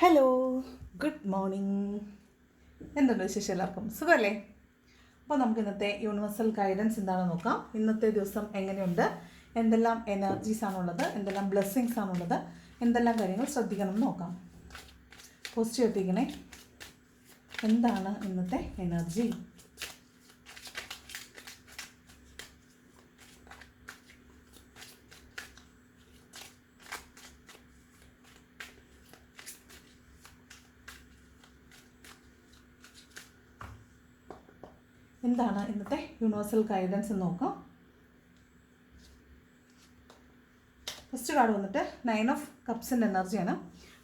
Hello, good morning. എന്തുണ്ട് വിശേഷം? എല്ലാവർക്കും സുഖമല്ലേ? അപ്പോൾ നമുക്ക് ഇന്നത്തെ യൂണിവേഴ്സൽ ഗൈഡൻസ് എന്താണെന്ന് നോക്കാം. ഇന്നത്തെ ദിവസം എങ്ങനെയുണ്ട്, എന്തെല്ലാം എനർജീസ് ആണുള്ളത്, എന്തെല്ലാം ബ്ലെസ്സിങ്സ് ആണുള്ളത്, എന്തെല്ലാം കാര്യങ്ങൾ ശ്രദ്ധിക്കണം എന്ന് നോക്കാം. പോസിറ്റീവ് എത്തിക്കണേ. എന്താണ് ഇന്നത്തെ എനർജി? എന്താണ് ഇന്നത്തെ യൂണിവേഴ്സൽ ഗൈഡൻസ് എന്ന് നോക്കാം. ഫസ്റ്റ് കാർഡ് വന്നിട്ട് 9 ഓഫ് കപ്സിൻ്റെ എനർജിയാണ്.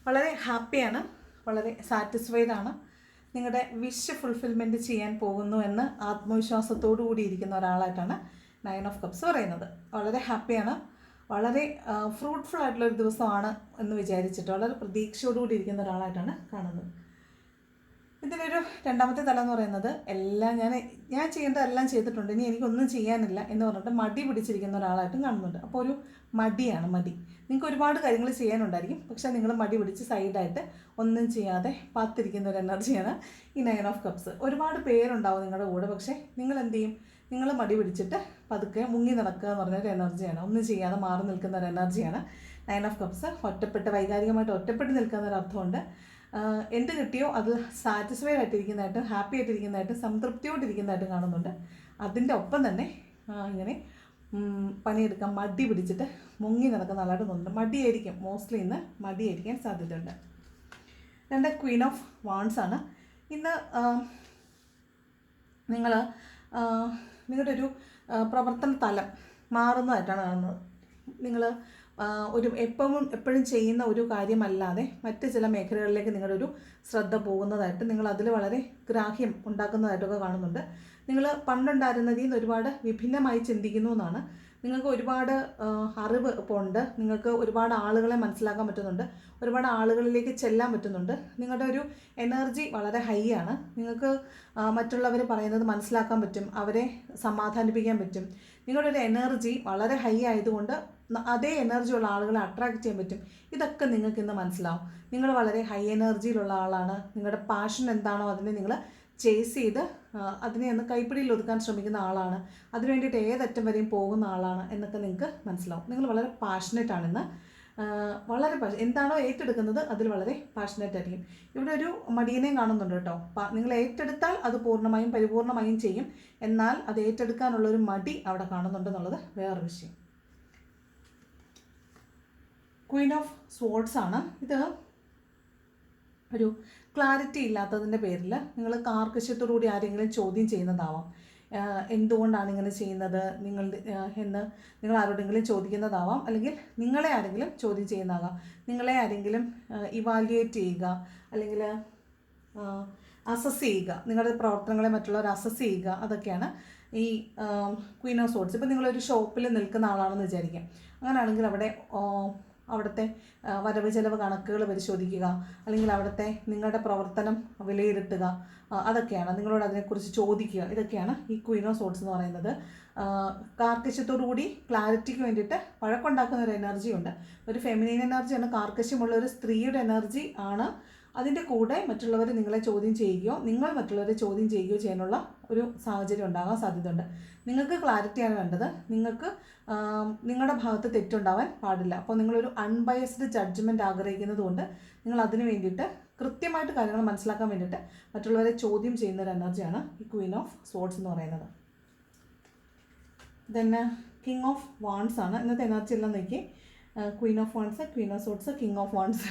വളരെ ഹാപ്പിയാണ്, വളരെ സാറ്റിസ്ഫൈഡ് ആണ്. നിങ്ങളുടെ വിഷ് ഫുൾഫിൽമെൻറ്റ് ചെയ്യാൻ പോകുന്നു എന്ന് ആത്മവിശ്വാസത്തോടു കൂടി ഇരിക്കുന്ന ഒരാളായിട്ടാണ് 9 ഓഫ് കപ്സ് പറയുന്നത്. വളരെ ഹാപ്പിയാണ്, വളരെ ഫ്രൂട്ട്ഫുൾ ആയിട്ടുള്ളൊരു ദിവസമാണ് എന്ന് വിചാരിച്ചിട്ട് വളരെ പ്രതീക്ഷയോടുകൂടി ഇരിക്കുന്ന ഒരാളായിട്ടാണ് കാണുന്നത്. ഇതിനൊരു രണ്ടാമത്തെ തലം എന്ന് പറയുന്നത് എല്ലാം ഞാൻ ചെയ്യേണ്ടതെല്ലാം ചെയ്തിട്ടുണ്ട്, ഇനി എനിക്കൊന്നും ചെയ്യാനില്ല എന്ന് പറഞ്ഞിട്ട് മടി പിടിച്ചിരിക്കുന്ന ഒരാളായിട്ടും കാണുന്നുണ്ട്. അപ്പോൾ ഒരു മടിയാണ്. നിങ്ങൾക്ക് ഒരുപാട് കാര്യങ്ങൾ ചെയ്യാനുണ്ടായിരിക്കും, പക്ഷേ നിങ്ങൾ മടി പിടിച്ച് സൈഡായിട്ട് ഒന്നും ചെയ്യാതെ പാത്തിരിക്കുന്ന ഒരു എനർജിയാണ് ഈ 9 ഓഫ് കപ്സ്. ഒരുപാട് പേരുണ്ടാവും നിങ്ങളുടെ കൂടെ, പക്ഷേ നിങ്ങൾ എന്ത് ചെയ്യും? നിങ്ങൾ മടി പിടിച്ചിട്ട് പതുക്കെ മുങ്ങി നടക്കുക എന്ന് പറഞ്ഞൊരു എനർജിയാണ്. ഒന്നും ചെയ്യാതെ മാറി നിൽക്കുന്ന ഒരു എനർജിയാണ് 9 ഓഫ് കപ്സ്. വൈകാരികമായിട്ട് ഒറ്റപ്പെട്ട് നിൽക്കുന്ന ഒരു അർത്ഥമുണ്ട്. എന്ത് കിട്ടിയോ അത് സാറ്റിസ്ഫൈഡ് ആയിട്ടിരിക്കുന്നതായിട്ടും ഹാപ്പി ആയിട്ടിരിക്കുന്നതായിട്ടും സംതൃപ്തിയോട്ടിരിക്കുന്നതായിട്ടും കാണുന്നുണ്ട്. അതിൻ്റെ ഒപ്പം തന്നെ ഇങ്ങനെ പണിയെടുക്കാൻ മടി പിടിച്ചിട്ട് മുങ്ങി നടക്കുന്ന ആളായിട്ട് തോന്നുന്നുണ്ട്. മടിയായിരിക്കും, മോസ്റ്റ്ലി ഇന്ന് മടിയായിരിക്കാൻ സാധ്യതയുണ്ട്. രണ്ട് ക്വീൻ ഓഫ് വാൺസ് ആണ്. ഇന്ന് നിങ്ങളുടെ ഒരു പ്രവർത്തന തലം മാറുന്നതായിട്ടാണ് കാണുന്നത്. നിങ്ങൾ എപ്പോഴും ചെയ്യുന്ന ഒരു കാര്യമല്ലാതെ മറ്റ് ചില മേഖലകളിലേക്ക് നിങ്ങളുടെ ഒരു ശ്രദ്ധ പോകുന്നതായിട്ട്, നിങ്ങൾ അതിൽ വളരെ ഗ്രാഹ്യം ഉണ്ടാക്കുന്നതായിട്ടൊക്കെ കാണുന്നുണ്ട്. നിങ്ങൾ പണ്ടുണ്ടായിരുന്നതിൽ നിന്ന് ഒരുപാട് വിഭിന്നമായി ചിന്തിക്കുന്നു എന്നാണ്. നിങ്ങൾക്ക് ഒരുപാട് അറിവ് ഇപ്പോൾ ഉണ്ട്. നിങ്ങൾക്ക് ഒരുപാട് ആളുകളെ മനസ്സിലാക്കാൻ പറ്റുന്നുണ്ട്, ഒരുപാട് ആളുകളിലേക്ക് ചെല്ലാൻ പറ്റുന്നുണ്ട്. നിങ്ങളുടെ ഒരു എനർജി വളരെ ഹൈ ആണ്. നിങ്ങൾക്ക് മറ്റുള്ളവർ പറയുന്നത് മനസ്സിലാക്കാൻ പറ്റും, അവരെ സമാധാനിപ്പിക്കാൻ പറ്റും. നിങ്ങളുടെ ഒരു എനർജി വളരെ ഹൈ ആയതുകൊണ്ട് അതേ എനർജിയുള്ള ആളുകളെ അട്രാക്റ്റ് ചെയ്യാൻ പറ്റും. ഇതൊക്കെ നിങ്ങൾക്ക് ഇന്ന് മനസ്സിലാവും. നിങ്ങൾ വളരെ ഹൈ എനർജിയിലുള്ള ആളാണ്. നിങ്ങളുടെ പാഷൻ എന്താണോ അതിനെ നിങ്ങൾ ചേസ് ചെയ്ത് അതിനെ ഒന്ന് കൈപ്പിടിയിൽ ഒതുക്കാൻ ശ്രമിക്കുന്ന ആളാണ്. അതിനു വേണ്ടിയിട്ട് ഏതറ്റം വരെയും പോകുന്ന ആളാണ് എന്നൊക്കെ നിങ്ങൾക്ക് മനസ്സിലാവും. നിങ്ങൾ വളരെ പാഷനേറ്റ് ആണെന്ന്, വളരെ എന്താണോ ഏറ്റെടുക്കുന്നത് അതിൽ വളരെ പാഷനേറ്റ് ആയിരിക്കും. ഇവിടെ ഒരു മടിയനെയും കാണുന്നുണ്ട് കേട്ടോ. നിങ്ങൾ ഏറ്റെടുത്താൽ അത് പൂർണ്ണമായും പരിപൂർണമായും ചെയ്യും. എന്നാൽ അത് ഏറ്റെടുക്കാനുള്ളൊരു മടി അവിടെ കാണുന്നുണ്ടെന്നുള്ളത് വേറൊരു വിഷയം. ക്വീൻ ഓഫ് സ്വോർഡ്സ് ആണ്. ഇത് ഒരു ക്ലാരിറ്റി ഇല്ലാത്തതിൻ്റെ പേരിൽ നിങ്ങൾ കാർക്കശ്യത്തോടുകൂടി ആരെങ്കിലും ചോദ്യം ചെയ്യുന്നതാവാം. എന്തുകൊണ്ടാണ് ഇങ്ങനെ ചെയ്യുന്നത് നിങ്ങൾ ആരോടെങ്കിലും ചോദിക്കുന്നതാവാം, അല്ലെങ്കിൽ നിങ്ങളെ ആരെങ്കിലും ചോദ്യം ചെയ്യുന്നതാകാം. നിങ്ങളെ ആരെങ്കിലും ഇവാലുവേറ്റ് ചെയ്യുക, അല്ലെങ്കിൽ അസസ് ചെയ്യുക, നിങ്ങളുടെ പ്രവർത്തനങ്ങളെ മറ്റുള്ളവർ അസസ് ചെയ്യുക, അതൊക്കെയാണ് ഈ ക്വീൻ ഓഫ് സ്വോർഡ്സ്. ഇപ്പോൾ നിങ്ങളൊരു ഷോപ്പിൽ നിൽക്കുന്ന ആളാണെന്ന് വിചാരിക്കാം. അങ്ങനെയാണെങ്കിൽ അവിടുത്തെ വരവ് ചെലവ് കണക്കുകൾ പരിശോധിക്കുക, അല്ലെങ്കിൽ അവിടുത്തെ നിങ്ങളുടെ പ്രവർത്തനം വിലയിരുത്തുക, അതൊക്കെയാണ്. നിങ്ങളോട് അതിനെക്കുറിച്ച് ചോദിക്കുക. ഇതൊക്കെയാണ് ഈ ക്വീൻ ഓഫ് സ്വോർഡ്സ് എന്ന് പറയുന്നത്. കാർക്കശ്യത്തോടുകൂടി ക്ലാരിറ്റിക്ക് വേണ്ടിയിട്ട് വഴക്കുണ്ടാക്കുന്ന ഒരു എനർജിയുണ്ട്. ഒരു ഫെമിനൈൻ എനർജിയാണ്, കാർക്കശ്യമുള്ള ഒരു സ്ത്രീയുടെ എനർജി ആണ്. അതിൻ്റെ കൂടെ മറ്റുള്ളവർ നിങ്ങളെ ചോദ്യം ചെയ്യുകയോ നിങ്ങൾ മറ്റുള്ളവരെ ചോദ്യം ചെയ്യുകയോ ചെയ്യാനുള്ള ഒരു സാഹചര്യം ഉണ്ടാകാൻ സാധ്യതയുണ്ട്. നിങ്ങൾക്ക് ക്ലാരിറ്റിയാണ് വേണ്ടത്. നിങ്ങൾക്ക് നിങ്ങളുടെ ഭാഗത്ത് തെറ്റുണ്ടാവാൻ പാടില്ല. അപ്പോൾ നിങ്ങളൊരു അൺബയസ്ഡ് ജഡ്ജ്മെൻറ്റ് ആഗ്രഹിക്കുന്നത് കൊണ്ട് നിങ്ങൾ അതിന് വേണ്ടിയിട്ട് കൃത്യമായിട്ട് കാര്യങ്ങൾ മനസ്സിലാക്കാൻ വേണ്ടിയിട്ട് മറ്റുള്ളവരെ ചോദ്യം ചെയ്യുന്ന ഒരു എനർജിയാണ് ഈ ക്വീൻ ഓഫ് സ്വോർഡ്സ് എന്ന് പറയുന്നത്. പിന്നെ കിങ് ഓഫ് വാൺസ് ആണ്. ഇന്നത്തെ എനർജി എല്ലാം നോക്കി. Queen of wands, queen of swords, king of wands.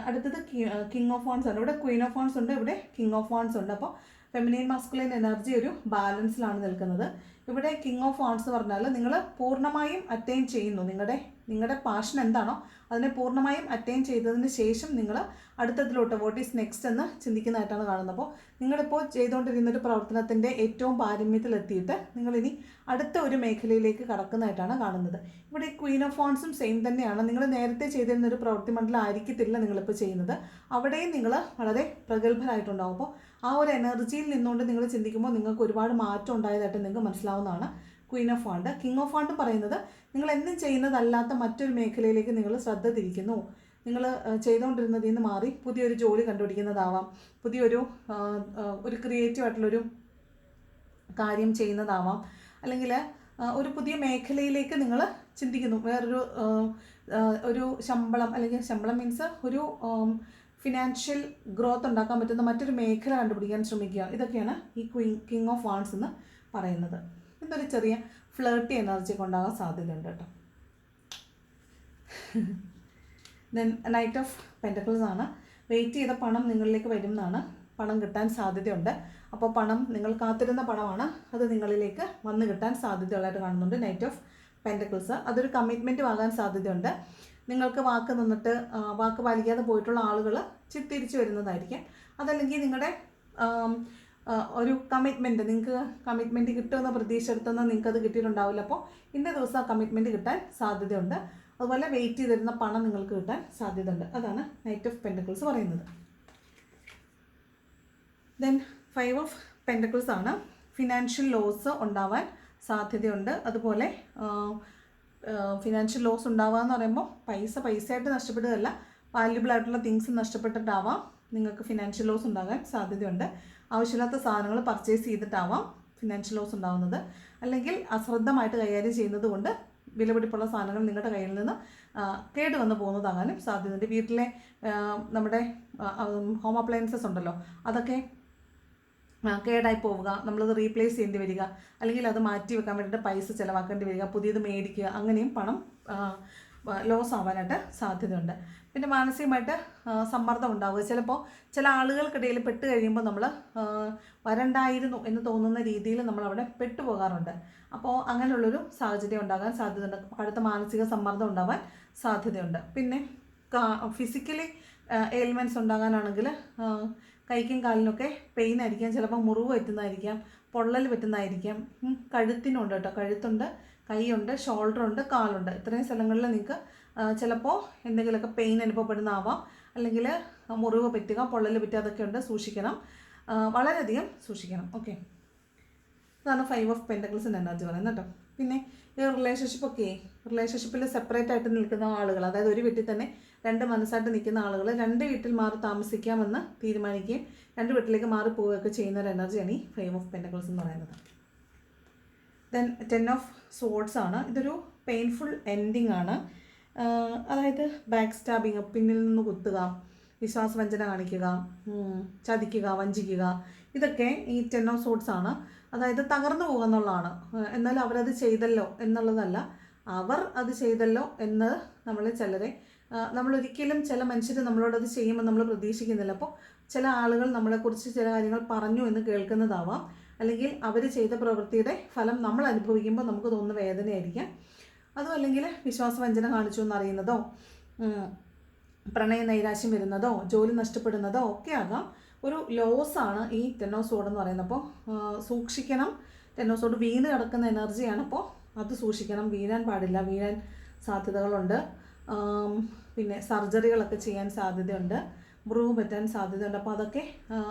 അടുത്തത് കിങ് ഓഫ് വാൺസ് ആണ്. ഇവിടെ ക്വീൻ ഓഫ് വാൺസ് ഉണ്ട്, ഇവിടെ കിങ് ഓഫ് വാൺസ് ഉണ്ട്. അപ്പോൾ ഫെമിനൈൻ മാസ്കുലൈൻ എനർജി ഒരു ബാലൻസിലാണ് നിൽക്കുന്നത്. ഇവിടെ കിങ് ഓഫ് വാൺസ് പറഞ്ഞാൽ നിങ്ങൾ പൂർണ്ണമായും അറ്റൈൻ ചെയ്യുന്നു. നിങ്ങളുടെ പാഷൻ എന്താണോ അതിനെ പൂർണ്ണമായും അറ്റൈൻ ചെയ്തതിന് ശേഷം നിങ്ങൾ അടുത്തതിലോട്ട് വാട്ട് ഈസ് നെക്സ്റ്റ് എന്ന് ചിന്തിക്കുന്നതായിട്ടാണ് കാണുന്നത്. അപ്പോൾ നിങ്ങളിപ്പോൾ ചെയ്തുകൊണ്ടിരുന്നൊരു പ്രവർത്തനത്തിൻ്റെ ഏറ്റവും പാരമ്യത്തിലെത്തിയിട്ട് നിങ്ങളിനി അടുത്ത ഒരു മേഖലയിലേക്ക് കടക്കുന്നതായിട്ടാണ് കാണുന്നത്. ഇവിടെ ക്വീൻ ഓഫ് വാൺസും സെയിം തന്നെയാണ്. നിങ്ങൾ നേരത്തെ ചെയ്തിരുന്നൊരു പ്രവൃത്തി മണ്ഡലം ആയിരിക്കത്തില്ല നിങ്ങളിപ്പോൾ ചെയ്യുന്നത്. അവിടെയും നിങ്ങൾ വളരെ പ്രഗത്ഭരായിട്ടുണ്ടാവും. അപ്പോൾ ആ ഒരു എനർജിയിൽ നിന്നുകൊണ്ട് നിങ്ങൾ ചിന്തിക്കുമ്പോൾ നിങ്ങൾക്ക് ഒരുപാട് മാറ്റം ഉണ്ടായതായിട്ട് നിങ്ങൾക്ക് മനസ്സിലാവുന്നതാണ് queen of wand. King of wand പറയുന്നത് നിങ്ങൾ എന്നും ചെയ്യുന്നതല്ലാത്ത മറ്റൊരു മേഖലയിലേക്ക് നിങ്ങൾ ശ്രദ്ധ തിരിക്കുന്നു. നിങ്ങൾ ചെയ്തുകൊണ്ടിരുന്നതിൽ നിന്ന് മാറി പുതിയൊരു ജോലി കണ്ടുപിടിക്കുന്നതാവാം, പുതിയൊരു ഒരു ക്രിയേറ്റീവ് ആയിട്ടുള്ളൊരു കാര്യം ചെയ്യുന്നതാവാം, അല്ലെങ്കിൽ ഒരു പുതിയ മേഖലയിലേക്ക് നിങ്ങൾ ചിന്തിക്കുന്നു. വേറൊരു ഒരു ശമ്പളം, അല്ലെങ്കിൽ ശമ്പളം മീൻസ് ഒരു ഫിനാൻഷ്യൽ ഗ്രോത്ത് ഉണ്ടാക്കാൻ പറ്റുന്ന മറ്റൊരു മേഖല കണ്ടുപിടിക്കാൻ ശ്രമിക്കുക. ഇതൊക്കെയാണ് ഈ കിങ് ഓഫ് വാൺസ് എന്ന് പറയുന്നത്. ഇതൊരു ചെറിയ ഫ്ലേർട്ടി എനർജി കൊണ്ടാകാൻ സാധ്യതയുണ്ട് കേട്ടോ. ദെൻ നൈറ്റ് ഓഫ് പെൻറ്റക്കിൾസ് ആണ്. വെയിറ്റ് ചെയ്ത പണം നിങ്ങളിലേക്ക് വരും എന്നാണ്, പണം കിട്ടാൻ സാധ്യതയുണ്ട്. അപ്പോൾ പണം, നിങ്ങൾ കാത്തിരുന്ന പണമാണ്, അത് നിങ്ങളിലേക്ക് വന്ന് കിട്ടാൻ സാധ്യതയുള്ളതായിട്ട് കാണുന്നുണ്ട്. നൈറ്റ് ഓഫ് പെൻറ്റക്കിൾസ് അതൊരു കമ്മിറ്റ്മെൻറ്റും ആകാൻ സാധ്യതയുണ്ട്. നിങ്ങൾക്ക് വാക്ക് നിന്നിട്ട് വാക്ക് പാലിക്കാതെ പോയിട്ടുള്ള ആളുകൾ തിരിച്ചു വരുന്നതായിരിക്കും. അതല്ലെങ്കിൽ നിങ്ങളുടെ ഒരു കമ്മിറ്റ്മെൻറ്റ്, നിങ്ങൾക്ക് കമ്മിറ്റ്മെൻറ്റ് കിട്ടുമെന്ന പ്രതീക്ഷ എടുത്തെന്ന് നിങ്ങൾക്കത് കിട്ടിയിട്ടുണ്ടാവില്ല. അപ്പോൾ ഇന്ന ദിവസം ആ കമ്മിറ്റ്മെൻറ്റ് കിട്ടാൻ സാധ്യതയുണ്ട്. അതുപോലെ വെയിറ്റ് ചെയ്തിരുന്ന പണം നിങ്ങൾക്ക് കിട്ടാൻ സാധ്യതയുണ്ട്. അതാണ് നൈറ്റ് ഓഫ് പെൻറ്റക്കിൾസ് പറയുന്നത്. ദെൻ 5 ഓഫ് പെൻറ്റക്കിൾസ് ആണ്. ഫിനാൻഷ്യൽ ലോസ് ഉണ്ടാവാൻ സാധ്യതയുണ്ട്. അതുപോലെ ഫിനാൻഷ്യൽ ലോസ് ഉണ്ടാവുക എന്ന് പറയുമ്പോൾ പൈസയായിട്ട് നഷ്ടപ്പെടുകയല്ല, വാല്യുബിൾ ആയിട്ടുള്ള തിങ്സ് നഷ്ടപ്പെട്ടിട്ടാവാം നിങ്ങൾക്ക് ഫിനാൻഷ്യൽ ലോസ് ഉണ്ടാകാൻ സാധ്യതയുണ്ട്. ആവശ്യമില്ലാത്ത സാധനങ്ങൾ പർച്ചേസ് ചെയ്തിട്ടാവാം ഫിനാൻഷ്യൽ ലോസ് ഉണ്ടാകുന്നത്. അല്ലെങ്കിൽ അശ്രദ്ധമായിട്ട് കൈകാര്യം ചെയ്യുന്നത് കൊണ്ട് വിലപിടിപ്പുള്ള സാധനങ്ങൾ നിങ്ങളുടെ കയ്യിൽ നിന്ന് കേട് വന്ന് പോകുന്നതാകാനും സാധ്യതയുണ്ട്. വീട്ടിലെ നമ്മുടെ ഹോം അപ്ലയൻസസ് ഉണ്ടല്ലോ, അതൊക്കെ കേടായി പോവുക, നമ്മളത് റീപ്ലേസ് ചെയ്യേണ്ടി വരിക, അല്ലെങ്കിൽ അത് മാറ്റി വെക്കാൻ വേണ്ടിയിട്ട് പൈസ ചിലവാക്കേണ്ടി വരിക, പുതിയത് മേടിക്കുക, അങ്ങനെയും പണം ലോസ് ആവാനായിട്ട് സാധ്യതയുണ്ട്. പിന്നെ മാനസികമായിട്ട് സമ്മർദ്ദം ഉണ്ടാവുക. ചിലപ്പോൾ ചില ആളുകൾക്കിടയിൽ പെട്ട് കഴിയുമ്പോൾ നമ്മൾ വരണ്ടായിരുന്നു എന്ന് തോന്നുന്ന രീതിയിൽ നമ്മളവിടെ പെട്ടുപോകാറുണ്ട്. അപ്പോൾ അങ്ങനെയുള്ളൊരു സാഹചര്യം ഉണ്ടാകാൻ സാധ്യതയുണ്ട്. കടുത്ത മാനസിക സമ്മർദ്ദം ഉണ്ടാവാൻ സാധ്യതയുണ്ട്. പിന്നെ ഫിസിക്കലി എയിൽമെൻറ്റ്സ് ഉണ്ടാകാനാണെങ്കിൽ കൈക്കും കാലിനൊക്കെ പെയിൻ ആയിരിക്കാം, ചിലപ്പോൾ മുറിവ് പറ്റുന്നതായിരിക്കാം, പൊള്ളൽ പറ്റുന്നതായിരിക്കാം. കഴുത്തിനുണ്ട് കേട്ടോ, കഴുത്തുണ്ട്, കൈയുണ്ട്, ഷോൾഡറുണ്ട്, കാലുണ്ട്. ഇത്രയും സ്ഥലങ്ങളിൽ നിങ്ങൾക്ക് ചിലപ്പോൾ എന്തെങ്കിലുമൊക്കെ പെയിൻ അനുഭവപ്പെടുന്നതാവാം, അല്ലെങ്കിൽ മുറിവ് പറ്റുക, പൊള്ളൽ പറ്റുക, അതൊക്കെ ഉണ്ട്. സൂക്ഷിക്കണം, വളരെയധികം സൂക്ഷിക്കണം. ഓക്കെ, ഇതാണ് 5 ഓഫ് പെൻറ്റക്കിൾസിൻ്റെ എനർജി പറയുന്നത് കേട്ടോ. പിന്നെ ഈ റിലേഷൻഷിപ്പിൽ സെപ്പറേറ്റ് ആയിട്ട് നിൽക്കുന്ന ആളുകൾ, അതായത് ഒരു വീട്ടിൽ തന്നെ രണ്ട് മനസ്സായിട്ട് നിൽക്കുന്ന ആളുകൾ 2 വീട്ടിൽ മാറി താമസിക്കാമെന്ന് തീരുമാനിക്കുകയും 2 വീട്ടിലേക്ക് മാറി പോവുകയൊക്കെ ചെയ്യുന്ന ഒരു എനർജിയാണ് ഈ 5 ഓഫ് പെൻറ്റക്കിൾസ് എന്ന് പറയുന്നത്. ദെൻ 10 ഓഫ് സ്വോർഡ്സ് ആണ്. ഇതൊരു പെയിൻഫുൾ എൻഡിങ് ആണ്. അതായത് ബാക്ക് സ്റ്റാബിങ്, പിന്നിൽ നിന്ന് കുത്തുക, വിശ്വാസവഞ്ചന കാണിക്കുക, ചതിക്കുക, വഞ്ചിക്കുക, ഇതൊക്കെ ഈ 10 ഓഫ് സ്വോർഡ്സ് ആണ്. അതായത് തകർന്നു പോകുക എന്നുള്ളതാണ്. എന്നാൽ അവരത് ചെയ്തല്ലോ എന്നുള്ളതല്ല, അവർ അത് ചെയ്തല്ലോ എന്ന് നമ്മളൊരിക്കലും ചില മനുഷ്യർ നമ്മളോടത് ചെയ്യുമ്പോൾ നമ്മൾ പ്രതീക്ഷിക്കുന്നില്ല. അപ്പോൾ ചില ആളുകൾ നമ്മളെക്കുറിച്ച് ചില കാര്യങ്ങൾ പറഞ്ഞു എന്ന് കേൾക്കുന്നതാവാം, അല്ലെങ്കിൽ അവർ ചെയ്ത പ്രവൃത്തിയുടെ ഫലം നമ്മൾ അനുഭവിക്കുമ്പോൾ നമുക്ക് തോന്നുന്ന വേദനയായിരിക്കാം. അതും അല്ലെങ്കിൽ വിശ്വാസവഞ്ചന കാണിച്ചു എന്നറിയുന്നതോ, പ്രണയ നൈരാശ്യം വരുന്നതോ, ജോലി നഷ്ടപ്പെടുന്നതോ ഒക്കെ ആകാം. ഒരു ലോസാണ് ഈ 10 ഓഫ് സ്വോർഡ് എന്ന് പറയുന്നത്. അപ്പോൾ സൂക്ഷിക്കണം. 10 ഓഫ് സ്വോർഡ് വീണ് കിടക്കുന്ന എനർജിയാണ്. അപ്പോൾ അത് സൂക്ഷിക്കണം, വീഴാൻ പാടില്ല, വീഴാൻ സാധ്യതകളുണ്ട്. പിന്നെ സർജറികളൊക്കെ ചെയ്യാൻ സാധ്യതയുണ്ട്, മുറിവ് പറ്റാൻ സാധ്യതയുണ്ട്. അപ്പോൾ അതൊക്കെ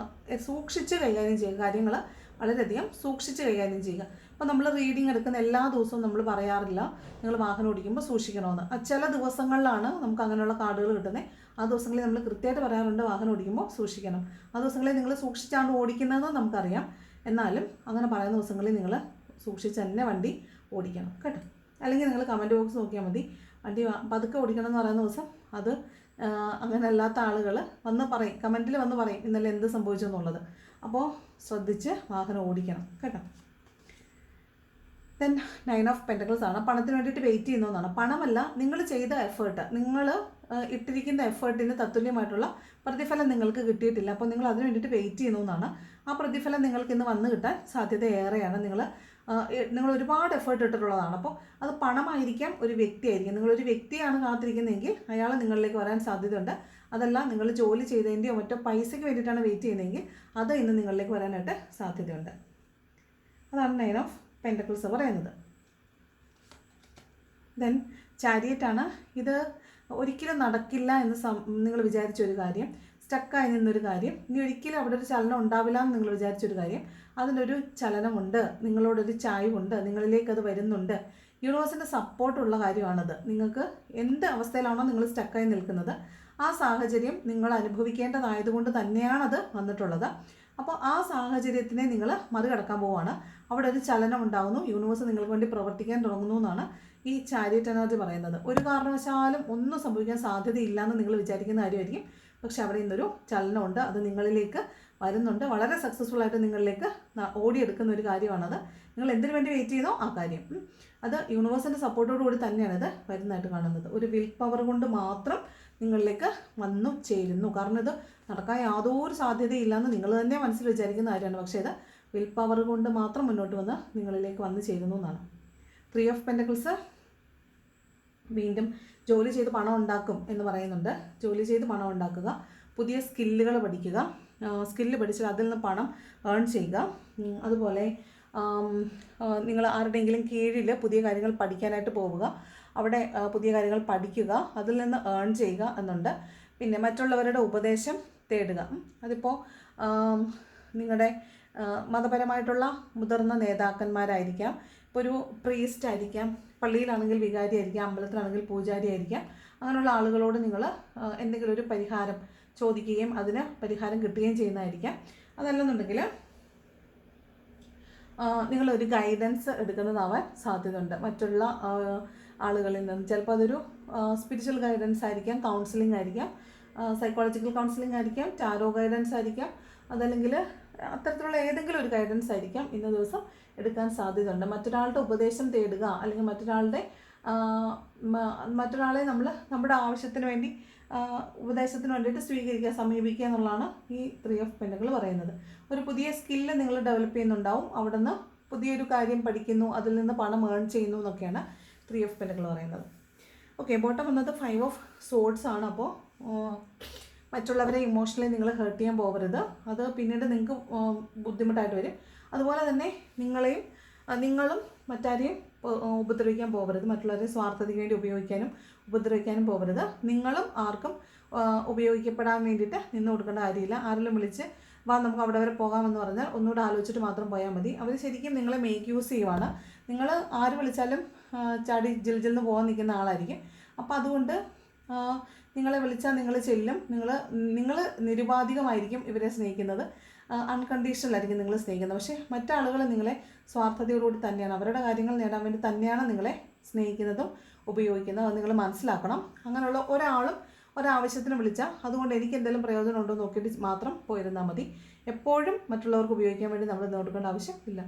സൂക്ഷിച്ച് കൈകാര്യം ചെയ്യുക, കാര്യങ്ങൾ വളരെയധികം സൂക്ഷിച്ച് കൈകാര്യം ചെയ്യുക. അപ്പോൾ നമ്മൾ റീഡിങ് എടുക്കുന്ന എല്ലാ ദിവസവും നമ്മൾ പറയാറില്ല നിങ്ങൾ വാഹനം ഓടിക്കുമ്പോൾ സൂക്ഷിക്കണമെന്ന്. ചില ദിവസങ്ങളിലാണ് നമുക്ക് അങ്ങനെയുള്ള കാർഡുകൾ കിട്ടുന്നത്. ആ ദിവസങ്ങളിൽ നമ്മൾ കൃത്യമായിട്ട് പറയാറുണ്ട് വാഹനം ഓടിക്കുമ്പോൾ സൂക്ഷിക്കണം. ആ ദിവസങ്ങളിൽ നിങ്ങൾ സൂക്ഷിച്ചാണ് ഓടിക്കുന്നതെന്ന് നമുക്കറിയാം, എന്നാലും അങ്ങനെ പറയുന്ന ദിവസങ്ങളിൽ നിങ്ങൾ സൂക്ഷിച്ച് തന്നെ വണ്ടി ഓടിക്കണം കേട്ടോ. അല്ലെങ്കിൽ നിങ്ങൾ കമൻറ്റ് ബോക്സ് നോക്കിയാൽ മതി, വണ്ടി പതുക്കെ ഓടിക്കണം എന്ന് പറയുന്ന ദിവസം അത് അങ്ങനെ അല്ലാത്ത ആളുകൾ വന്ന് പറയും, കമൻറ്റിൽ വന്ന് പറയും ഇന്നലെ എന്ത് സംഭവിച്ചു എന്നുള്ളത്. അപ്പോൾ ശ്രദ്ധിച്ച് വാഹനം ഓടിക്കണം കേട്ടോ. ദെൻ 9 ഓഫ് പെൻറ്റക്കിൾസ് ആണ്. പണത്തിന് വേണ്ടിയിട്ട് വെയിറ്റ് ചെയ്യുന്നതാണ്. പണമല്ല, നിങ്ങൾ ചെയ്ത എഫേർട്ട്, നിങ്ങൾ ഇട്ടിരിക്കുന്ന എഫേർട്ടിന് തത്തുല്യമായിട്ടുള്ള പ്രതിഫലം നിങ്ങൾക്ക് കിട്ടിയിട്ടില്ല. അപ്പോൾ നിങ്ങൾ അതിന് വേണ്ടിയിട്ട് വെയിറ്റ് ചെയ്യുന്നതാണ്. ആ പ്രതിഫലം നിങ്ങൾക്ക് ഇന്ന് വന്നു കിട്ടാൻ സാധ്യത ഏറെയാണ്. നിങ്ങൾ ഒരുപാട് എഫേർട്ട് ഇട്ടിട്ടുള്ളതാണ്. അപ്പോൾ അത് പണമായിരിക്കാം, ഒരു വ്യക്തിയായിരിക്കും. നിങ്ങളൊരു വ്യക്തിയാണ് കാത്തിരിക്കുന്നതെങ്കിൽ അയാൾ നിങ്ങളിലേക്ക് വരാൻ സാധ്യതയുണ്ട്. അതല്ല, നിങ്ങൾ ജോലി ചെയ്തതിൻ്റെയോ മറ്റോ പൈസയ്ക്ക് വേണ്ടിയിട്ടാണ് വെയിറ്റ് ചെയ്യുന്നതെങ്കിൽ അത് ഇന്ന് നിങ്ങളിലേക്ക് വരാനായിട്ട് സാധ്യതയുണ്ട്. അതാണ് 9 ഓഫ് പെൻറ്റക്കിൾസ് പറയുന്നത്. ദെൻ ചാരിയറ്റാണ്. ഇത് ഒരിക്കലും നടക്കില്ല എന്ന് നിങ്ങൾ വിചാരിച്ചൊരു കാര്യം, സ്റ്റക്കായി നിന്നൊരു കാര്യം, ഇനി ഒരിക്കലും അവിടെ ഒരു ചലനം ഉണ്ടാവില്ല എന്ന് നിങ്ങൾ വിചാരിച്ചൊരു കാര്യം, അതിനൊരു ചലനമുണ്ട്, നിങ്ങളോടൊരു ചായ്വുണ്ട്, നിങ്ങളിലേക്ക് അത് വരുന്നുണ്ട്. യൂണിവേഴ്സിൻ്റെ സപ്പോർട്ടുള്ള കാര്യമാണത്. നിങ്ങൾക്ക് എന്ത് അവസ്ഥയിലാണോ നിങ്ങൾ സ്റ്റക്കായി നിൽക്കുന്നത് ആ സാഹചര്യം നിങ്ങൾ അനുഭവിക്കേണ്ടതായതുകൊണ്ട് തന്നെയാണത് വന്നിട്ടുള്ളത്. അപ്പോൾ ആ സാഹചര്യത്തിനെ നിങ്ങൾ മറികടക്കാൻ പോവുകയാണ്. അവിടെ ഒരു ചലനം ഉണ്ടാകുന്നു, യൂണിവേഴ്സ് നിങ്ങൾക്ക് വേണ്ടി പ്രവർത്തിക്കാൻ തുടങ്ങുന്നു എന്നാണ് ഈ ചാരിയറ്റ് എനർജി പറയുന്നത്. ഒരു കാരണവശാലും ഒന്നും സംഭവിക്കാൻ സാധ്യതയില്ല എന്ന് നിങ്ങൾ വിചാരിക്കുന്ന കാര്യമായിരിക്കും, പക്ഷെ അവിടെ ഇന്നൊരു ചലനമുണ്ട്, അത് നിങ്ങളിലേക്ക് വരുന്നുണ്ട്. വളരെ സക്സസ്ഫുൾ ആയിട്ട് നിങ്ങളിലേക്ക് ഓടിയെടുക്കുന്ന ഒരു കാര്യമാണത്. നിങ്ങൾ എന്തിനു വേണ്ടി വെയിറ്റ് ചെയ്യുന്നോ ആ കാര്യം, അത് യൂണിവേഴ്സിൻ്റെ സപ്പോർട്ടോടുകൂടി തന്നെയാണ് ഇത് വരുന്നതായിട്ട് കാണുന്നത്. ഒരു വിൽ പവർ കൊണ്ട് മാത്രം നിങ്ങളിലേക്ക് വന്നു ചേരുന്നു. കാരണം ഇത് നടക്കാൻ യാതൊരു സാധ്യതയില്ലെന്ന് നിങ്ങൾ തന്നെ മനസ്സിൽ വിചാരിക്കുന്ന കാര്യമാണ്, പക്ഷേ ഇത് വിൽ പവർ കൊണ്ട് മാത്രം മുന്നോട്ട് വന്ന് നിങ്ങളിലേക്ക് വന്നു ചേരുന്നു എന്നാണ്. 3 ഓഫ് പെൻറ്റക്കിൾസ് വീണ്ടും ജോലി ചെയ്ത് പണം ഉണ്ടാക്കും എന്ന് പറയുന്നുണ്ട്. ജോലി ചെയ്ത് പണം ഉണ്ടാക്കുക, പുതിയ സ്കില്ലുകൾ പഠിക്കുക, സ്കില്ല് പഠിച്ച് അതിൽ നിന്ന് പണം ഏൺ ചെയ്യുക. അതുപോലെ നിങ്ങൾ ആരുടെയെങ്കിലും കീഴിൽ പുതിയ കാര്യങ്ങൾ പഠിക്കാനായിട്ട് പോവുക, അവിടെ പുതിയ കാര്യങ്ങൾ പഠിക്കുക, അതിൽ നിന്ന് ഏൺ ചെയ്യുക എന്നുണ്ട്. പിന്നെ മറ്റുള്ളവരുടെ ഉപദേശം തേടുക. അതിപ്പോൾ നിങ്ങളുടെ മതപരമായിട്ടുള്ള മുതിർന്ന നേതാക്കന്മാരായിരിക്കാം, ഇപ്പോൾ ഒരു പ്രീസ്റ്റ് ആയിരിക്കാം, പള്ളിയിലാണെങ്കിൽ വികാരി ആയിരിക്കാം, അമ്പലത്തിലാണെങ്കിൽ പൂജാരി ആയിരിക്കാം. അങ്ങനെയുള്ള ആളുകളോട് നിങ്ങൾ എന്തെങ്കിലും ഒരു പരിഹാരം ചോദിക്കുകയും അതിന് പരിഹാരം കിട്ടുകയും ചെയ്യുന്നതായിരിക്കാം. അതല്ലെന്നുണ്ടെങ്കിൽ നിങ്ങളൊരു ഗൈഡൻസ് എടുക്കുന്നതാവാൻ സാധ്യതയുണ്ട് മറ്റുള്ള ആളുകളിൽ നിന്ന്. ചിലപ്പോൾ അതൊരു സ്പിരിച്വൽ ഗൈഡൻസ് ആയിരിക്കാം, കൗൺസിലിംഗ് ആയിരിക്കാം, സൈക്കോളജിക്കൽ കൗൺസിലിംഗ് ആയിരിക്കാം, ടാരോ ഗൈഡൻസ് ആയിരിക്കാം, അതല്ലെങ്കിൽ അത്തരത്തിലുള്ള ഏതെങ്കിലും ഒരു ഗൈഡൻസ് ആയിരിക്കാം ഇന്ന ദിവസം എടുക്കാൻ സാധ്യതയുണ്ട്. മറ്റൊരാളുടെ ഉപദേശം തേടുക, അല്ലെങ്കിൽ മറ്റൊരാളെ നമ്മൾ നമ്മുടെ ആവശ്യത്തിന് വേണ്ടി ഉപദേശത്തിന് വേണ്ടിയിട്ട് സ്വീകരിക്കുക, സമീപിക്കുക എന്നുള്ളതാണ് ഈ 3 ഓഫ് പെൻറ്റക്കിൾ പറയുന്നത്. ഒരു പുതിയ സ്കില്ല് നിങ്ങൾ ഡെവലപ്പ് ചെയ്യുന്നുണ്ടാവും, അവിടെ നിന്ന് പുതിയൊരു കാര്യം പഠിക്കുന്നു, അതിൽ നിന്ന് പണം ഏൺ ചെയ്യുന്നു എന്നൊക്കെയാണ് 3 ഓഫ് പെൻറ്റക്കിൾ പറയുന്നത്. ഓക്കെ, ബോട്ടം വന്നത് 5 ഓഫ് സോഡ്സ് ആണ്. അപ്പോൾ മറ്റുള്ളവരെ ഇമോഷണലി നിങ്ങൾ ഹേർട്ട് ചെയ്യാൻ പോകരുത്, അത് പിന്നീട് നിങ്ങൾക്ക് ബുദ്ധിമുട്ടായിട്ട് വരും. അതുപോലെ തന്നെ നിങ്ങളും മറ്റാരെയും ഉപദ്രവിക്കാൻ പോകരുത്, മറ്റുള്ളവരെ സ്വാർത്ഥതയ്ക്ക് വേണ്ടി ഉപദ്രവിക്കാനും പോകരുത്. നിങ്ങളും ആർക്കും ഉപയോഗിക്കപ്പെടാൻ വേണ്ടിയിട്ട് നിന്ന് കൊടുക്കേണ്ട കാര്യമില്ല. ആരെങ്കിലും വിളിച്ച് വാ നമുക്ക് അവിടെ വരെ പോകാമെന്ന് പറഞ്ഞാൽ ഒന്നുകൂടെ ആലോചിച്ചിട്ട് മാത്രം പോയാൽ മതി. അവർ ശരിക്കും നിങ്ങളെ മേക്ക് യൂസ് ചെയ്യുവാണ്. നിങ്ങൾ ആര് വിളിച്ചാലും ചാടി ജിൽജിൽന്ന് പോകാൻ നിൽക്കുന്ന ആളായിരിക്കും. അപ്പോൾ അതുകൊണ്ട് നിങ്ങളെ വിളിച്ചാൽ നിങ്ങൾ ചെല്ലും. നിങ്ങൾ നിരുപാധികമായിരിക്കും ഇവരെ സ്നേഹിക്കുന്നത്, അൺകണ്ടീഷണലായിരിക്കും നിങ്ങൾ സ്നേഹിക്കുന്നത്. പക്ഷേ മറ്റാളുകൾ നിങ്ങളെ സ്വാർത്ഥതയോടുകൂടി തന്നെയാണ്, അവരുടെ കാര്യങ്ങൾ നേടാൻ വേണ്ടി തന്നെയാണ് നിങ്ങളെ സ്നേഹിക്കുന്നതും ഉപയോഗിക്കുന്നതും. അത് നിങ്ങൾ മനസ്സിലാക്കണം. അങ്ങനെയുള്ള ഒരാളും ഒരാവശ്യത്തിന് വിളിച്ചാൽ അതുകൊണ്ട് എനിക്ക് എന്തെങ്കിലും പ്രയോജനം ഉണ്ടോ എന്ന് നോക്കിയിട്ട് മാത്രം പോയിരുന്നാൽ മതി. എപ്പോഴും മറ്റുള്ളവർക്ക് ഉപയോഗിക്കാൻ വേണ്ടി നമ്മൾ നോക്കേണ്ട ആവശ്യം ഇല്ല.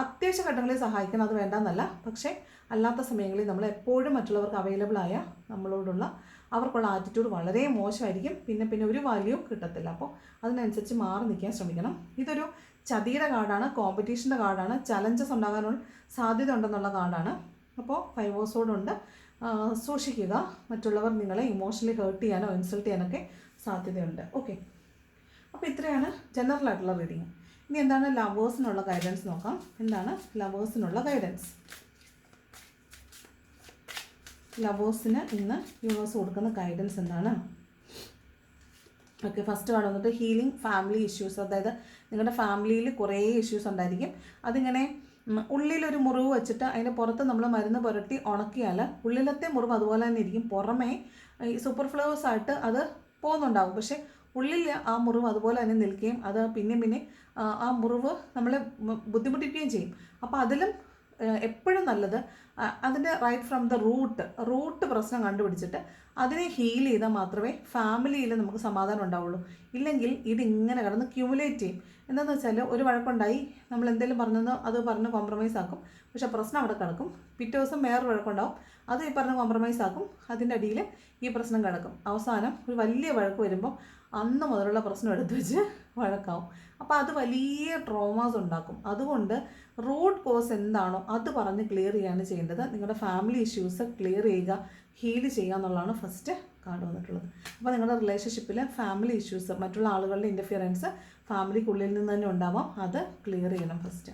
അത്യാവശ്യ ഘട്ടങ്ങളിൽ സഹായിക്കണം, അത് വേണ്ടെന്നല്ല. പക്ഷേ അല്ലാത്ത സമയങ്ങളിൽ നമ്മൾ എപ്പോഴും മറ്റുള്ളവർക്ക് അവൈലബിളായ നമ്മളോടുള്ള അവർക്കുള്ള ആറ്റിറ്റ്യൂഡ് വളരെ മോശമായിരിക്കും. പിന്നെ ഒരു വാല്യൂ കിട്ടത്തില്ല. അപ്പോൾ അതിനനുസരിച്ച് മാറി നിൽക്കാൻ ശ്രമിക്കണം. ഇതൊരു ചതിയുടെ കാർഡാണ്, കോമ്പറ്റീഷൻ്റെ കാർഡാണ്, ചലഞ്ചസ് ഉണ്ടാകാനുള്ള സാധ്യത ഉണ്ടെന്നുള്ള കാർഡാണ്. അപ്പോൾ 5 ഓഫ് സോഡ് ഉണ്ട്, സൂക്ഷിക്കുക. മറ്റുള്ളവർ നിങ്ങളെ ഇമോഷണലി ഹേർട്ട് ചെയ്യാനോ ഇൻസൾട്ട് ചെയ്യാനൊക്കെ സാധ്യതയുണ്ട്. ഓക്കെ, അപ്പോൾ ഇത്രയാണ് ജനറൽ ആയിട്ടുള്ള റീഡിങ്. ഇനി എന്താണ് ലവേഴ്സിനുള്ള ഗൈഡൻസ് നോക്കാം. എന്താണ് ലവേഴ്സിനുള്ള ഗൈഡൻസ്? ലവേഴ്സിന് ഇന്ന് യൂണിവേഴ്സ് കൊടുക്കുന്ന ഗൈഡൻസ് എന്താണ്? ഓക്കെ, ഫസ്റ്റ് കാർഡ് വന്നിട്ട് ഹീലിംഗ് ഫാമിലി ഇഷ്യൂസ്. അതായത് നിങ്ങളുടെ ഫാമിലിയിൽ കുറേ ഇഷ്യൂസ് ഉണ്ടായിരിക്കും. അതിങ്ങനെ ഉള്ളിലൊരു മുറിവ് വെച്ചിട്ട് അതിന് പുറത്ത് നമ്മൾ മരുന്ന് പുരട്ടി ഉണക്കിയാൽ ഉള്ളിലത്തെ മുറിവ് അതുപോലെ തന്നെ ഇരിക്കും, പുറമേ ഈ സൂപ്പർ ഫ്ലവേഴ്സ് ആയിട്ട് അത് പോകുന്നുണ്ടാകും. പക്ഷേ ഉള്ളിൽ ആ മുറിവ് അതുപോലെ തന്നെ നിൽക്കുകയും അത് പിന്നെ ആ മുറിവ് നമ്മളെ ബുദ്ധിമുട്ടിക്കുകയും ചെയ്യും. അപ്പോൾ അതിലും എപ്പോഴും നല്ലത് അതിൻ്റെ റൈറ്റ് ഫ്രം ദ റൂട്ട് പ്രശ്നം കണ്ടുപിടിച്ചിട്ട് അതിനെ ഹീൽ ചെയ്താൽ മാത്രമേ ഫാമിലിയിൽ നമുക്ക് സമാധാനം ഉണ്ടാവുള്ളൂ. ഇല്ലെങ്കിൽ ഇതിങ്ങനെ കിടന്ന് ക്യൂമുലേറ്റ് ചെയ്യും. എന്താണെന്ന് വെച്ചാൽ ഒരു വഴക്കുണ്ടായി, നമ്മൾ എന്തെങ്കിലും പറഞ്ഞെന്ന് അത് പറഞ്ഞ് കോംപ്രമൈസ് ആക്കും, പക്ഷേ പ്രശ്നം അവിടെ കിടക്കും. പിറ്റേ ദിവസം വേറെ വഴക്കുണ്ടാവും, അത് ഈ പറഞ്ഞ് കോംപ്രമൈസ് ആക്കും, അതിൻ്റെ അടിയിൽ ഈ പ്രശ്നം കിടക്കും. അവസാനം ഒരു വലിയ വഴക്ക് വരുമ്പോൾ അന്ന് മുതലുള്ള പ്രശ്നം എടുത്ത് വെച്ച് വഴക്കാവും. അപ്പോൾ അത് വലിയ ട്രോമാസ് ഉണ്ടാക്കും. അതുകൊണ്ട് റൂട്ട് കോസ് എന്താണോ അത് പറഞ്ഞ് ക്ലിയർ ചെയ്യാണ് ചെയ്യേണ്ടത്. നിങ്ങളുടെ ഫാമിലി ഇഷ്യൂസ് ക്ലിയർ ചെയ്യുക, ഹീൽ ചെയ്യുക എന്നുള്ളതാണ് ഫസ്റ്റ് കാർഡ് വന്നിട്ടുള്ളത്. അപ്പോൾ നിങ്ങളുടെ റിലേഷൻഷിപ്പിൽ ഫാമിലി ഇഷ്യൂസ്, മറ്റുള്ള ആളുകളുടെ ഇൻ്റർഫിയറൻസ് ഫാമിലിക്കുള്ളിൽ നിന്ന് തന്നെ ഉണ്ടാവാം, അത് ക്ലിയർ ചെയ്യണം first.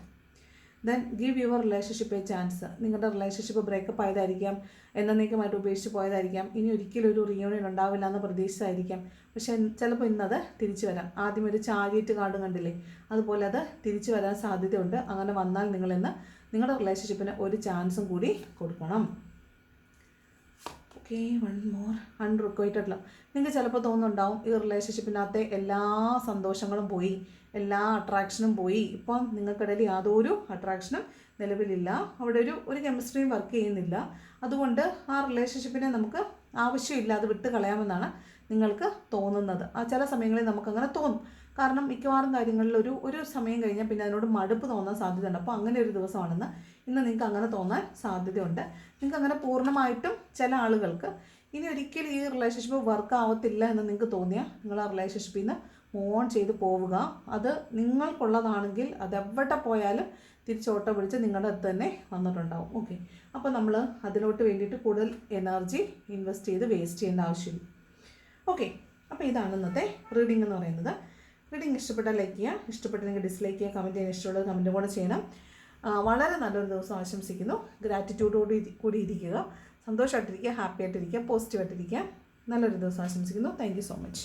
Then give your relationship A chance. നിങ്ങളുടെ റിലേഷൻഷിപ്പ് ബ്രേക്കപ്പ് ആയതായിരിക്കാം, എന്നേക്കുമായിട്ട് ഉപേക്ഷിച്ച് പോയതായിരിക്കാം, ഇനി ഒരിക്കലും ഒരു റീയൂണിയൻ ഉണ്ടാവില്ല എന്ന് പ്രതീക്ഷിച്ചായിരിക്കാം. പക്ഷേ ചിലപ്പോൾ ഇന്നത് തിരിച്ചു വരാം. ആദ്യം ഒരു ചാരിയറ്റ് കാർഡ് കണ്ടില്ലേ, അതുപോലെ അത് തിരിച്ചു വരാൻ സാധ്യതയുണ്ട്. അങ്ങനെ വന്നാൽ നിങ്ങളിന്ന് നിങ്ങളുടെ റിലേഷൻഷിപ്പിന് ഒരു ചാൻസും കൂടി കൊടുക്കണം. Okay, one more. അൺറിക്വൈറ്റഡ് ലവ്. നിങ്ങൾക്ക് ചിലപ്പോൾ തോന്നുന്നുണ്ടാവും ഈ റിലേഷൻഷിപ്പിനകത്തെ എല്ലാ സന്തോഷങ്ങളും പോയി, എല്ലാ അട്രാക്ഷനും പോയി, ഇപ്പം നിങ്ങൾക്കിടയിൽ യാതൊരു അട്രാക്ഷനും നിലവിലില്ല, അവിടെ ഒരു കെമിസ്ട്രിയും വർക്ക് ചെയ്യുന്നില്ല, അതുകൊണ്ട് ആ റിലേഷൻഷിപ്പിനെ നമുക്ക് ആവശ്യമില്ല, അത് വിട്ട് കളയാമെന്നാണ് നിങ്ങൾക്ക് തോന്നുന്നത്. ആ ചില സമയങ്ങളിൽ നമുക്കങ്ങനെ തോന്നും. കാരണം മിക്കവാറും കാര്യങ്ങളിൽ ഒരു സമയം കഴിഞ്ഞാൽ പിന്നെ അതിനോട് മടുപ്പ് തോന്നാൻ സാധ്യതയുണ്ട്. അപ്പോൾ അങ്ങനെ ഒരു ദിവസമാണെന്ന് ഇന്ന് നിങ്ങൾക്ക് അങ്ങനെ തോന്നാൻ സാധ്യതയുണ്ട്. നിങ്ങൾക്ക് അങ്ങനെ പൂർണ്ണമായിട്ടും ചില ആളുകൾക്ക് ഇനി ഒരിക്കലും ഈ റിലേഷൻഷിപ്പ് വർക്ക് ആവത്തില്ല എന്ന് നിങ്ങൾക്ക് തോന്നിയാൽ നിങ്ങൾ ആ റിലേഷൻഷിപ്പിൽ നിന്ന് മൂവ് ഓൺ ചെയ്ത് പോവുക. അത് നിങ്ങൾക്കുള്ളതാണെങ്കിൽ അതെവിടെ പോയാലും തിരിച്ചോട്ടം പിടിച്ച് നിങ്ങളുടെ അടുത്ത് തന്നെ വന്നിട്ടുണ്ടാവും. ഓക്കെ, അപ്പോൾ നമ്മൾ അതിലോട്ട് വേണ്ടിയിട്ട് കൂടുതൽ എനർജി ഇൻവെസ്റ്റ് ചെയ്ത് വേസ്റ്റ് ചെയ്യേണ്ട ആവശ്യമില്ല. ഓക്കെ, അപ്പോൾ ഇതാണ് ഇന്നത്തെ റീഡിംഗ് എന്ന് പറയുന്നത്. റീഡിംഗ് ഇഷ്ടപ്പെട്ടാൽ ലൈക്ക് ചെയ്യുക, ഇഷ്ടപ്പെട്ടെങ്കിൽ ഡിസ്ലൈക്ക് ചെയ്യുക, കമൻറ്റ് ചെയ്യാൻ ഇഷ്ടമുള്ളത് കമൻറ്റും കൂടെ ചെയ്യണം. വളരെ നല്ലൊരു ദിവസം ആശംസിക്കുന്നു. ഗ്രാറ്റിറ്റ്യൂഡോട് ഇരിക്കുക, സന്തോഷമായിട്ടിരിക്കുക, ഹാപ്പി ആയിട്ടിരിക്കുക, പോസിറ്റീവായിട്ടിരിക്കുക. നല്ലൊരു ദിവസം ആശംസിക്കുന്നു. Thank you so much.